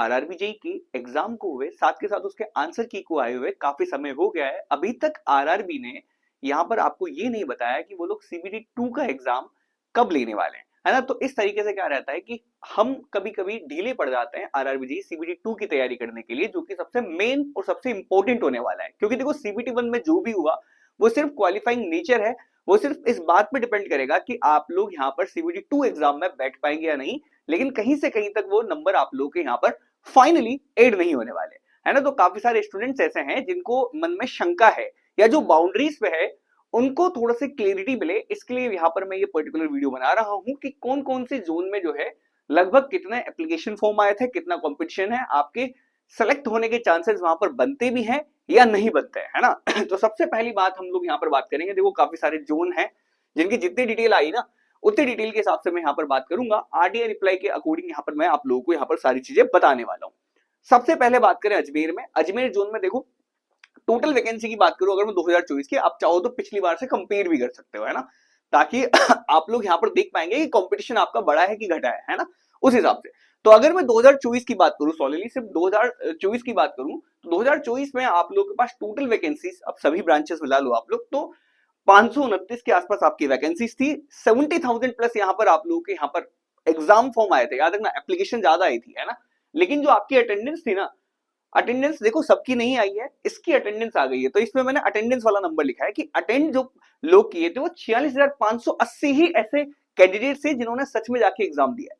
RRB JE की exam को हुए साथ के साथ उसके आंसर की को आए हुए काफी समय हो गया है। अभी तक आरआरबी ने यहाँ पर आपको ये नहीं बताया कि वो लोग सीबीटी 2 का एग्जाम कब लेने वाले हैं, है ना। तो इस तरीके से क्या रहता है कि हम कभी कभी ढीले पड़ जाते हैं आरआरबी जेई सीबीटी 2 की तैयारी करने के लिए, जो कि सबसे मेन और सबसे इंपॉर्टेंट होने वाला है। क्योंकि देखो सीबीटी 1 में जो भी हुआ वो सिर्फ क्वालिफाइंग नेचर है, वो सिर्फ इस बात पे डिपेंड करेगा कि आप लोग यहाँ पर सीबीटी 2 एग्जाम में बैठ पाएंगे या नहीं। लेकिन कहीं से कहीं तक वो नंबर आप लोग के यहाँ पर फाइनली एड नहीं होने वाले, है ना। तो काफी सारे स्टूडेंट्स ऐसे हैं जिनको मन में शंका है या जो बाउंड्रीज पे है उनको थोड़ा सा क्लियरिटी मिले, इसके लिए यहाँ पर मैं ये पर्टिकुलर वीडियो बना रहा हूँ कि कौन कौन से जोन में जो है लगभग कितने एप्लीकेशन फॉर्म आए थे, कितना कंपटीशन है, आपके सेलेक्ट होने के चांसेस वहां पर बनते भी हैं या नहीं बनते हैं, है ना। तो सबसे पहली बात हम लोग यहाँ पर बात करेंगे, देखो काफी सारे जोन हैं जिनकी जितनी डिटेल आई ना उतनी डिटेल के हिसाब से मैं यहाँ पर बात करूंगा। आरटीआई रिप्लाई के अकॉर्डिंग यहाँ पर मैं आप लोगों को यहाँ पर सारी चीजें बताने वाला हूँ। सबसे पहले बात करें अजमेर में, अजमेर जोन में देखो टोटल वैकेंसी की बात करूं अगर मैं 2024 की, आप चाहो तो पिछली बार से कंपेयर भी कर सकते हो, है ना, ताकि आप लोग यहाँ पर देख पाएंगे कि कंपटीशन आपका बढ़ा है कि घटा है ना, उस हिसाब से। तो अगर मैं 2024 की बात करूं, सॉलिडली सिर्फ 2024 की बात करूं, तो 2024 में आप लोगों के पास टोटल वैकेंसीज, अब सभी ब्रांचेस मिला लो आप लोग, तो 529 के आसपास आपकी वैकेंसीज थी। 70,000 प्लस यहाँ पर आप लोगों के यहाँ पर एग्जाम फॉर्म आए थे, याद रखना एप्लीकेशन ज्यादा आई थी, है ना। लेकिन जो आपकी अटेंडेंस थी ना, अटेंडेंस देखो सबकी नहीं आई है, इसकी अटेंडेंस आ गई है। तो इसमें मैंने अटेंडेंस वाला नंबर लिखा है कि अटेंड जो लोग किए थे वो 46,580 ही ऐसे कैंडिडेट थे जिन्होंने सच में जाके एग्जाम दिया है।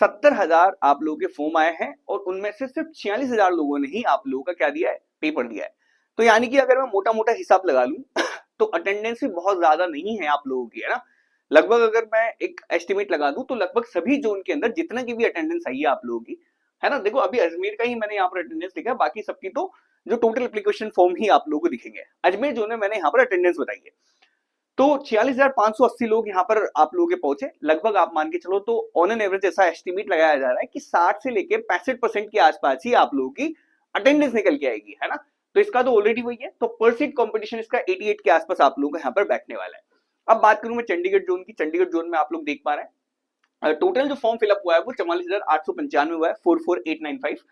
70,000 आप लोगों के फॉर्म आए हैं और उनमें से सिर्फ 46,000 लोगों ने ही आप लोगों का क्या दिया है, पेपर दिया है। तो यानी कि अगर मैं मोटा मोटा हिसाब लगा लूं तो अटेंडेंस भी बहुत ज्यादा नहीं है आप लोगों की, है ना। लगभग अगर मैं एक एस्टिमेट लगा दूं तो लगभग सभी जोन के अंदर जितना की भी अटेंडेंस आई है आप लोगों की, है ना। देखो अभी अजमेर का ही मैंने यहाँ पर अटेंडेंस लिखा है, बाकी सबकी तो जो टोटल एप्लीकेशन फॉर्म ही आप लोगों को दिखेंगे। अजमेर जोन में मैंने यहाँ पर अटेंडेंस बताई है, तो 46,580 लोग यहाँ पर आप लोगों के पहुंचे। लगभग आप मान के चलो तो ऑन एन एवरेज ऐसा एस्टिमेट लगाया जा रहा है कि 60 से लेके 65% के आसपास ही आप लोगों की अटेंडेंस निकल के आएगी, है ना। तो इसका तो ऑलरेडी वही है, तो पर सीट कॉम्पिटिशन इसका 88 के आसपास आप लोगों को यहाँ पर बैठने वाला है। अब बात करूं मैं चंडीगढ़ जोन की, चंडीगढ़ जोन में आप लोग देख पा रहे हैं टोटल जो फॉर्म फिलअप हुआ है वो 44,895 हुआ है, 44,895।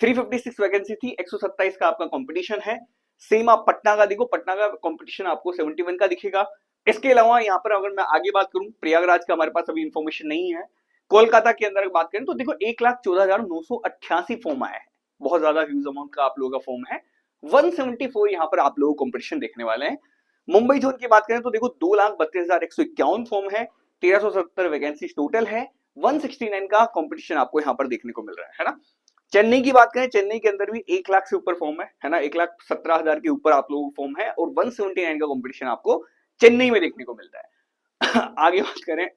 356 वैकेंसी थी, 127 का आपका कंपटीशन है। सेम आप पटना का देखो, पटना का कंपटीशन आपको 71 का दिखेगा। इसके अलावा यहाँ पर अगर मैं आगे बात करूं प्रयागराज का हमारे पास अभी इंफॉर्मेशन नहीं है। कोलकाता के अंदर बात करें तो देखो 1,14,988 फॉर्म आया है, बहुत ज्यादा ह्यूज अमाउंट का आप लोगों का फॉर्म है। 174 यहाँ पर आप लोग कंपटीशन देखने वाले हैं। मुंबई जोन की बात करें तो देखो 2,32,151 फॉर्म है, 1,370 वैकेंसी टोटल है, 169 का कंपटीशन आपको यहाँ पर देखने को मिल रहा है ना। चेन्नई की बात करें, चेन्नई के अंदर भी 1 लाख से ऊपर फॉर्म है ना, 1,17,000 के ऊपर आप लोगों को फॉर्म है और 179 का कंपटीशन आपको चेन्नई में देखने को मिलता है। आगे बात करें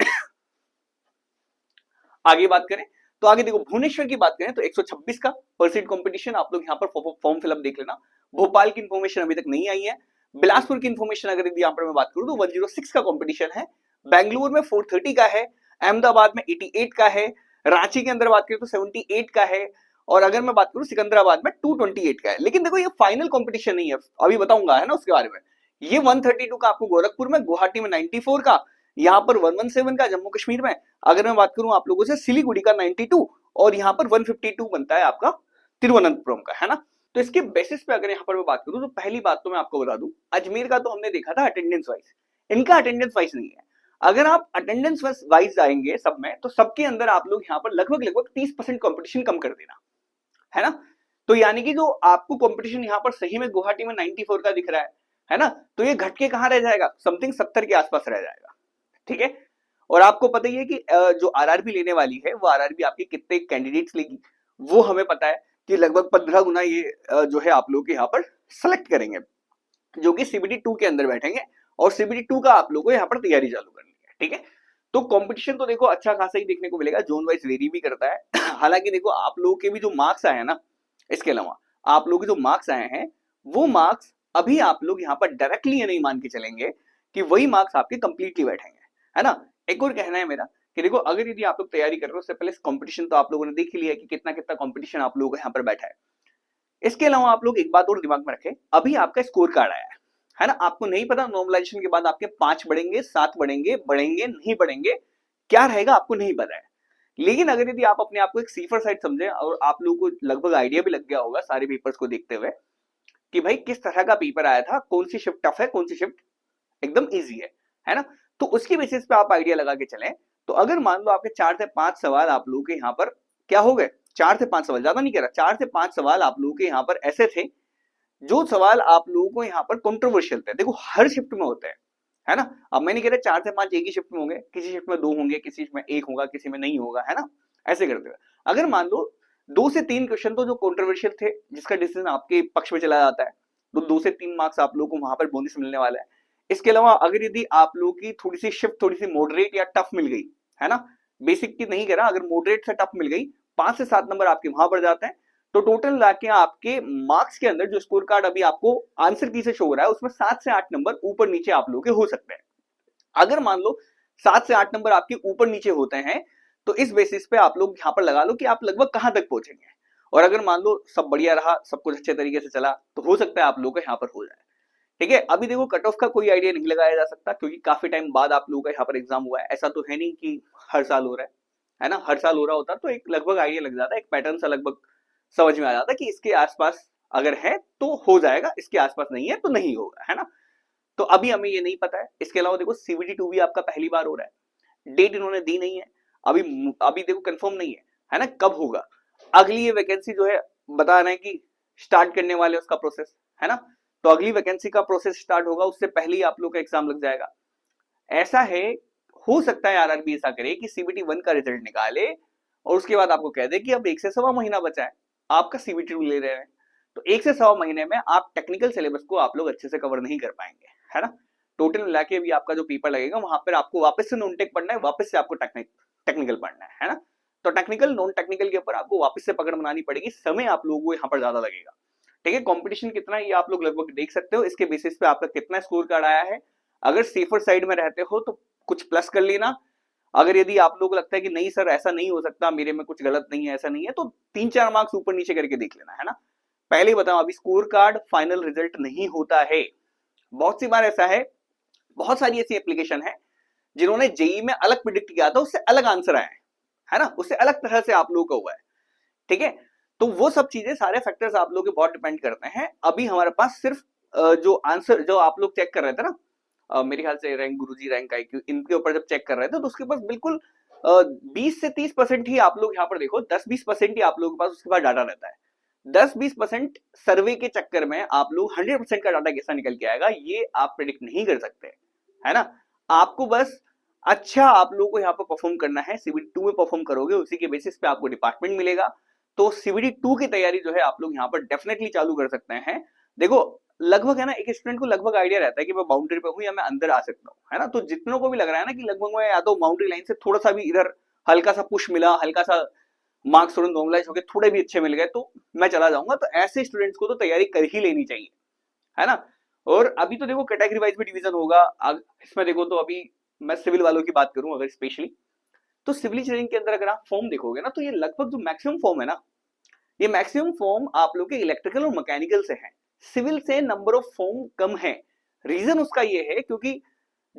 आगे बात करें तो आगे देखो भुवनेश्वर की बात करें तो 126 का परसेंट कंपटीशन, आप लोग यहाँ पर फॉर्म फिलअप देख लेना। भोपाल की इंफॉर्मेशन अभी तक नहीं आई है। बिलासपुर की इंफॉर्मेशन अगर यहाँ पर मैं बात करूं तो 106 का कंपटीशन है। बेंगलुरु में 430 का है, अहमदाबाद में 88 का है, रांची के अंदर बात करें तो 78 का है, और अगर मैं बात करूं सिकंदराबाद में 228 का है। लेकिन देखो ये फाइनल कंपटीशन नहीं है, अभी बताऊंगा, है ना, उसके बारे में। ये 132 का आपको गोरखपुर में, गुवाहाटी में 94 का, यहाँ पर 117 का जम्मू कश्मीर में। अगर मैं बात करूं आप लोगों से सिलीगुड़ी का 92 और यहाँ पर 152 बनता है आपका तिरुवनंतपुरम का, है ना। तो इसके बेसिस पे अगर यहाँ पर मैं बात करूं तो पहली बात तो मैं आपको बता दूं, अजमेर का तो हमने देखा था अटेंडेंस वाइज, इनका अटेंडेंस वाइज नहीं है। अगर आप अटेंडेंस वाइज आएंगे सब में तो सबके अंदर आप लोग यहाँ पर लगभग लगभग 30% कंपटीशन कम कर देना, है ना। तो यानी कि जो आपको कंपटीशन यहाँ पर सही में गुवाहाटी में 94 का दिख रहा है ना, तो ये घट के कहां रह जाएगा, समथिंग 70 के आसपास रह जाएगा, ठीक है। और आपको पता ही है कि जो आरआरबी लेने वाली है वो आरआरबी आपके कितने कैंडिडेट्स लेगी, वो हमें पता है कि लगभग 15 गुना ये जो है आप लोग के यहाँ पर सेलेक्ट करेंगे, जो कि सीबीटी 2 के अंदर बैठेंगे और सीबीटी 2 का आप लोगों को यहाँ पर तैयारी चालू करनी है, ठीक है। तो कंपटीशन तो देखो अच्छा खासा ही देखने को मिलेगा, जोन वाइज वेरी भी करता है। हालांकि देखो आप लोगों के भी जो मार्क्स आए हैं ना, इसके अलावा आप लोगों के जो मार्क्स आए हैं वो मार्क्स अभी आप लोग यहाँ पर डायरेक्टली ये नहीं मान के चलेंगे कि वही मार्क्स आपके कंप्लीटली बैठेंगे, है ना। एक और कहना है मेरा कि देखो अगर यदि आप लोग तैयारी कर रहे हो उससे पहले कंपटीशन तो आप लोगों ने देख ही लिया कि कितना कितना कंपटीशन आप लोगों को यहाँ पर बैठा है। इसके अलावा आप लोग एक बात और दिमाग में रखें, अभी आपका स्कोर कार्ड आया है ना, आपको नहीं पता नॉर्मलाइजेशन के बाद आपके 5 बढ़ेंगे, 7 बढ़ेंगे, बढ़ेंगे नहीं बढ़ेंगे, क्या रहेगा आपको नहीं पता है। लेकिन अगर यदि आप अपने आप को एक सीफर साइड समझे और आप लोगों को लगभग आइडिया भी लग गया होगा सारे पेपर्स को देखते हुए कि भाई किस तरह का पेपर आया था, कौन सी शिफ्ट टफ है, कौन सी शिफ्ट एकदम इजी है ना, तो उसकी बेसिस पे आप आइडिया लगा के चलें। तो अगर मान लो आपके 4 से 5 सवाल आप लोगों के यहाँ पर क्या हो गए, 4 से 5 सवाल, ज्यादा नहीं कह रहा, 4 से 5 सवाल आप लोगों के यहाँ पर ऐसे थे जो सवाल आप लोगों को यहाँ पर कंट्रोवर्शियल थे। देखो हर शिफ्ट में होते हैं, है ना। अब मैं नहीं कह रहा 4 से 5 एक ही शिफ्ट में होंगे, किसी शिफ्ट में 2 होंगे, किसी शिफ्ट में 1 होगा, किसी में नहीं होगा, है ना। ऐसे करते हुए अगर मान लो 2 से 3 क्वेश्चन तो जो कंट्रोवर्शियल थे जिसका डिसीजन आपके पक्ष में चला जाता है, तो 2 से 3 मार्क्स आप लोगों को वहां पर बोनस मिलने वाला है। इसके अलावा अगर यदि आप लोगों की थोड़ी सी शिफ्ट थोड़ी सी मॉडरेट या टफ मिल गई, है ना, बेसिक की नहीं कह रहा, अगर मॉडरेट से टफ मिल गई, 5 से 7 नंबर आपके वहां बढ़ जाते हैं। तो टोटल लाके आपके मार्क्स के अंदर जो स्कोर कार्ड अभी आपको आंसर की से शो हो रहा है उसमें 7 से 8 नंबर ऊपर नीचे आप लोगों के हो सकते हैं। अगर मान लो 7 से 8 नंबर आपके ऊपर नीचे होते हैं तो इस बेसिस पे आप लोग यहाँ पर लगा लो कि आप लगभग कहां तक पहुंचेंगे। और अगर मान लो सब बढ़िया रहा, सब कुछ अच्छे तरीके से चला, तो हो सकता है आप लोगों का यहाँ पर हो जाए। ठीक है, अभी देखो कट ऑफ का कोई आइडिया नहीं लगाया जा सकता क्योंकि काफी टाइम बाद आप लोगों का यहाँ पर एग्जाम हुआ है। ऐसा तो है नहीं कि हर साल हो रहा है ना, हर साल हो रहा होता तो एक लगभग आइडिया लग जाता है, एक पैटर्न सा लगभग समझ में आ जाता है कि इसके आसपास अगर है तो हो जाएगा, इसके आसपास नहीं है तो नहीं होगा, है ना। तो अभी हमें ये नहीं पता है। इसके अलावा देखो CBT 2 भी आपका पहली बार हो रहा है, डेट इन्होंने दी नहीं है अभी, अभी देखो कंफर्म नहीं है ना, कब होगा। अगली ये वैकेंसी जो है बता रहे हैं कि स्टार्ट करने वाले उसका प्रोसेस, है ना। तो अगली वैकेंसी का प्रोसेस स्टार्ट होगा, उससे पहले ही आप लोग का एग्जाम लग जाएगा। ऐसा है, हो सकता है आरआरबी ऐसा करे कि CBT 1 का रिजल्ट निकाले और उसके बाद आपको कह दे कि अब 1 से 1.25 महीना बचा है, आपका CBT 2 ले रहे हैं, तो 1 से 1.25 महीने में आप टेक्निकल सिलेबस को आप लोग अच्छे से कवर नहीं कर पाएंगे, है ना। टोटल मिला के भी आपका जो पेपर लगेगा वहां पर आपको वापस से नॉन टेक पढ़ना है, वापस से आपको टेक्निकल पढ़ना है ना। तो टेक्निकल नॉन टेक्निकल के ऊपर आपको वापस से पकड़ बनानी पड़ेगी, समय आप लोगों को यहाँ पर ज्यादा लगेगा। ठीक है, कंपटीशन कितना है ये आप लोग लगभग देख सकते हो, इसके बेसिस पे आपका कितना स्कोर कार्ड आया है। अगर सेफर साइड में रहते हो तो कुछ प्लस कर लेना, अगर यदि आप लोगों को लगता है कि नहीं सर ऐसा नहीं हो सकता, मेरे में कुछ गलत नहीं है, ऐसा नहीं है, तो 3-4 मार्क्स ऊपर नीचे करके देख लेना, है ना। पहले ही बताओ अभी स्कोर कार्ड फाइनल रिजल्ट नहीं होता है। बहुत सी बार ऐसा है, बहुत सारी ऐसी एप्लीकेशन है जिन्होंने जेई में अलग प्रिडिक्ट किया था, उससे अलग आंसर आया है ना, उससे अलग तरह से आप लोगों का हुआ है। ठीक है, तो वो सब चीजें सारे फैक्टर्स आप लोग के बहुत डिपेंड करते हैं। अभी हमारे पास सिर्फ जो आंसर जो आप लोग चेक कर रहे थे ना, मेरे ख्याल से रैंक गुरुजी, रैंक IQ, इनके ऊपर जब चेक कर रहे थे तो उसके पास बिल्कुल 20 से 30% ही आप लोग यहाँ पर देखो, 10-20% ही आप लोगों के पास उसके पास डाटा रहता है। 10-20% सर्वे के चक्कर में आप लोग 100% का डाटा कैसा निकल के आएगा ये आप प्रिडिक्ट नहीं कर सकते, है ना। आपको बस अच्छा आप लोगों को यहाँ पर परफॉर्म करना है, CBT 2 में परफॉर्म करोगे उसी के बेसिस पे आपको डिपार्टमेंट मिलेगा। तो CBT 2 की तैयारी जो है आप लोग यहाँ पर डेफिनेटली चालू कर सकते हैं। देखो लगभग है ना, एक स्टूडेंट को लगभग आइडिया रहता है कि मैं बाउंड्री पे हूँ या मैं अंदर आ सकता हूँ, है ना। तो जितनों को भी लग रहा है ना कि लगभग मैं या तो बाउंड्री लाइन से थोड़ा सा भी इधर हल्का सा पुश मिला, हल्का सा मार्क्स थोड़े नॉर्मलाइज हो गए, थोड़े भी अच्छे मिल गए तो मैं चला जाऊंगा, तो ऐसे स्टूडेंट्स को तो तैयारी कर ही लेनी चाहिए, है ना। और अभी तो देखो कैटेगरी वाइज भी डिवीजन होगा। इसमें देखो तो अभी मैं सिविल वालों की बात करूं अगर स्पेशली, तो सिविल इंजीनियरिंग के अंदर अगर आप फॉर्म देखोगे ना तो ये लगभग जो मैक्सिमम फॉर्म है ना, ये मैक्सिमम फॉर्म आप लोग के इलेक्ट्रिकल और मैकेनिकल से है, सिविल से नंबर ऑफ फॉर्म कम है। रीजन उसका ये है क्योंकि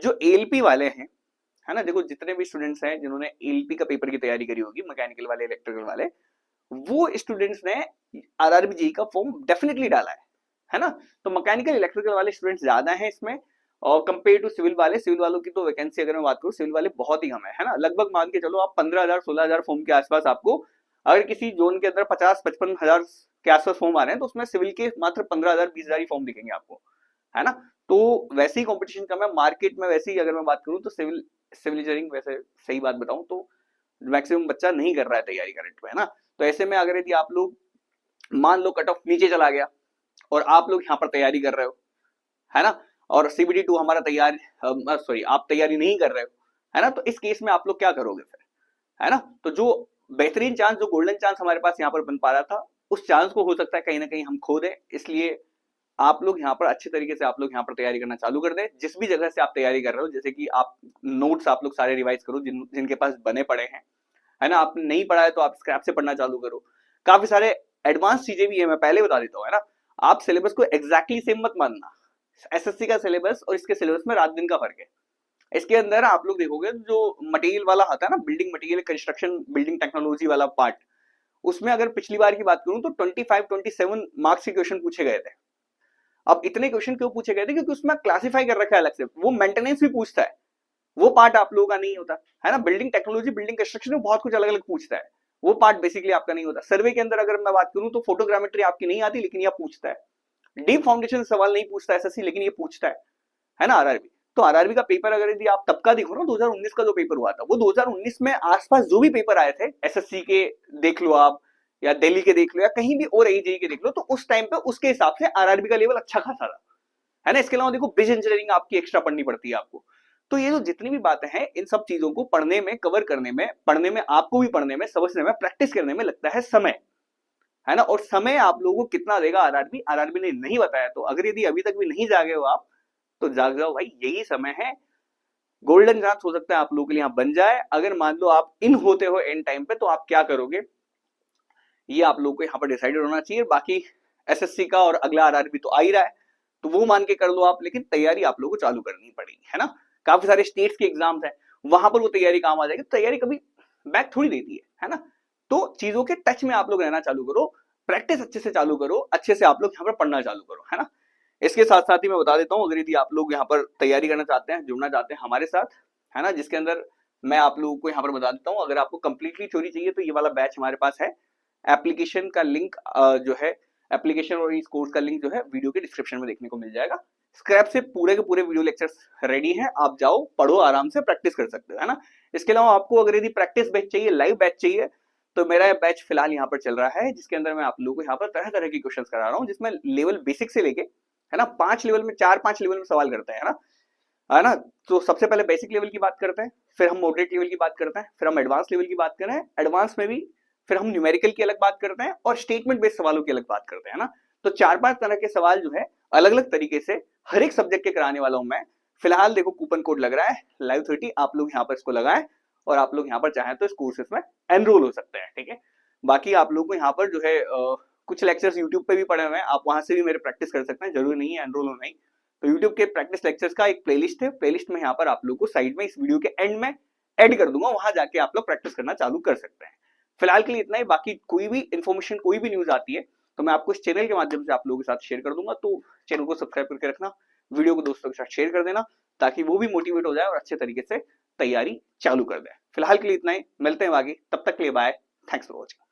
जो एलपी वाले हैं, है ना, देखो जितने भी स्टूडेंट्स हैं जिन्होंने एलपी का पेपर की तैयारी करी होगी, मैकेनिकल वाले इलेक्ट्रिकल वाले, वो स्टूडेंट्स ने आरआरबी जेई का फॉर्म डेफिनेटली डाला है ना। तो मैकेनिकल इलेक्ट्रिकल वाले स्टूडेंट्स ज्यादा हैं इसमें और कंपेयर टू सिविल वाले। सिविल वालों की तो वैकेंसी अगर मैं बात करूं, सिविल वाले बहुत ही कम है ना। लगभग मान के चलो आप 15,000-16,000 फॉर्म के आसपास आपको, अगर किसी जोन के अंदर 50-55 हजार के आसपास फॉर्म आ रहे हैं तो उसमें सिविल के मात्र 15,000-20,000 ही फॉर्म दिखेंगे आपको, है ना। तो वैसे ही कंपटीशन कम है मार्केट में। वैसे ही अगर मैं बात करूं तो सिविल इंजीनियरिंग, वैसे सही बात बताऊं तो मैक्सिमम बच्चा नहीं कर रहा है तैयारी करंट में, है ना। तो ऐसे में अगर यदि आप लोग मान लो कट ऑफ नीचे चला गया और आप लोग यहाँ पर तैयारी कर रहे हो, है ना, और CBT 2 हमारा तैयार सॉरी आप तैयारी नहीं कर रहे हो, है ना, तो इस केस में आप लोग क्या करोगे फिर, है ना। तो जो बेहतरीन चांस, जो गोल्डन चांस हमारे पास यहाँ पर बन पा रहा था, उस चांस को हो सकता है कहीं ना कहीं हम खो दें। इसलिए आप लोग यहाँ पर अच्छे तरीके से आप लोग यहाँ पर तैयारी करना चालू कर दें। जिस भी जगह से आप तैयारी कर रहे हो, जैसे कि आप नोट्स आप लोग सारे रिवाइज करो जिनके पास बने पड़े हैं, है ना। आपने नहीं पढ़ा है तो आप स्क्रैप से पढ़ना चालू करो। काफी सारे एडवांस चीजें भी है, मैं पहले बता देता हूँ, है ना। आप सिलेबस को एग्जैक्टली सेम मत मानना। SSC का सिलेबस और इसके सिलेबस में रात दिन का फर्क है। इसके अंदर आप लोग देखोगे जो मटेरियल वाला आता है ना, building material, construction, building technology वाला पार्ट, उसमें अगर पिछली बार की बात करूं तो 25-27 मार्क्स के क्वेश्चन पूछे गए थे। अब इतने क्वेश्चन क्यों पूछे गए थे? क्योंकि उसमें क्लासिफाई कर रखा है अलग से, वो मेंटेनेंस भी पूछता है, वो पार्ट आप लोगों का नहीं होता है ना। बिल्डिंग टेक्नोलॉजी, बिल्डिंग कंस्ट्रक्शन में बहुत कुछ अलग अलग पूछता है, वो पार्ट बेसिकली आपका नहीं होता। सर्वे के अंदर अगर मैं बात करूं तो फोटोग्रामेट्री आपकी नहीं आती, लेकिन यह पूछता है। डीप फाउंडेशन सवाल नहीं पूछता एसएससी, लेकिन ये पूछता है ना आरआरबी। तो आरआरबी का पेपर अगर यदि आप तब का देखो ना, 2019 का जो पेपर हुआ था, वो 2019 में आसपास जो भी पेपर आए थे एसएससी के देख लो आप, या दिल्ली के देख लो, या कहीं भी और एजेई के देख लो, तो उस टाइम पे उसके हिसाब से आरआरबी का लेवल अच्छा खासा था, है ना। इसके अलावा देखो बिज इंजीनियरिंग आपकी एक्स्ट्रा पढ़नी पड़ती है आपको। तो ये जो जितनी भी बातें हैं, इन सब चीजों को पढ़ने में, कवर करने में, पढ़ने में, आपको भी पढ़ने में, समझने में, प्रैक्टिस करने में लगता है समय, है ना। और समय आप लोगों को कितना देगा आरआरबी, आरआरबी ने नहीं बताया। तो अगर यदि अभी तक भी नहीं जागे हो आप, तो जाग जाओ भाई, यही समय है। गोल्डन चांस हो सकता है आप लोगों के लिए यहाँ बन जाए। अगर मान लो आप इन होते हो एंड टाइम पे, तो आप क्या करोगे, ये आप लोगों को यहाँ पर डिसाइडेड होना चाहिए। बाकी एसएससी का और अगला आरआरबी तो आ ही रहा है, तो वो मान के कर लो आप, लेकिन तैयारी आप लोगों को चालू करनी पड़ेगी, है ना। काफी सारे स्टेट्स के एग्जाम्स हैं, वहां पर वो तैयारी काम आ जाएगी। तैयारी कभी बैक थोड़ी देती है ना। तो चीजों के टच में आप लोग रहना चालू करो, प्रैक्टिस अच्छे से चालू करो, अच्छे से आप लोग यहाँ पर पढ़ना चालू करो, है ना। इसके साथ साथ ही मैं बता देता हूँ, अगर यदि आप लोग यहाँ पर तैयारी करना चाहते हैं, जुड़ना चाहते हैं हमारे साथ, है ना, जिसके अंदर मैं आप लोगों को यहाँ पर बता देता हूँ, अगर आपको कंप्लीटली थ्योरी चाहिए तो ये वाला बैच हमारे पास है। एप्लीकेशन का लिंक जो है, एप्लीकेशन और इस कोर्स का लिंक जो है वीडियो के डिस्क्रिप्शन में देखने को मिल जाएगा। स्क्रैप से पूरे के पूरे वीडियो लेक्चर्स रेडी हैं, आप जाओ पढ़ो, आराम से प्रैक्टिस कर सकते हो, है ना। इसके अलावा आपको अगर यदि प्रैक्टिस बैच चाहिए, लाइव बैच चाहिए, तो मेरा बैच फिलहाल यहाँ पर चल रहा है, जिसके अंदर मैं आप लोगों को यहाँ पर तरह तरह की क्वेश्चन करा रहा हूँ, जिसमें लेवल बेसिक से लेके, है ना, 5 लेवल में, 4-5 लेवल में सवाल करते हैं, है ना। तो सबसे पहले बेसिक लेवल की बात करते हैं, फिर हम मॉडरेट लेवल की बात करते हैं, फिर हम एडवांस लेवल की बात कर रहे हैं, एडवांस में भी फिर हम न्यूमेरिकल की अलग बात करते हैं, और स्टेटमेंट बेस्ड सवालों की अलग बात करते हैं ना। तो 4-5 तरह के सवाल जो है अलग अलग तरीके से हर एक सब्जेक्ट के कराने वाला हूं मैं। फिलहाल देखो कूपन कोड लग रहा है लाइव 30, आप लोग यहाँ पर इसको लगाएं, और आप लोग यहाँ पर चाहें तो इस कोर्सेस में एनरोल हो सकते हैं, ठीक है। बाकी आप लोग को यहाँ पर जो है कुछ लेक्चर्स यूट्यूब पे भी पड़े हुए हैं, आप वहां से भी मेरे प्रैक्टिस कर सकते हैं, जरूरी नहीं है एनरोल होना ही। तो यूट्यूब के प्रैक्टिस लेक्चर्स का एक प्लेलिस्ट है, प्लेलिस्ट में यहाँ पर आप लोग को साइड में इस वीडियो के एंड में ऐड कर दूंगा, वहां जाके आप लोग प्रैक्टिस करना चालू कर सकते हैं। फिलहाल के लिए इतना ही, बाकी कोई भी इन्फॉर्मेशन, कोई भी न्यूज आती है, तो मैं आपको इस चैनल के माध्यम से आप लोगों के साथ शेयर कर दूंगा। तो चैनल को सब्सक्राइब करके रखना, वीडियो को दोस्तों के साथ शेयर कर देना, ताकि वो भी मोटिवेट हो जाए और अच्छे तरीके से तैयारी चालू कर दे। फिलहाल के लिए इतना ही, मिलते हैं आगे, तब तक के लिए बाय, थैंक्स फॉर वॉचिंग।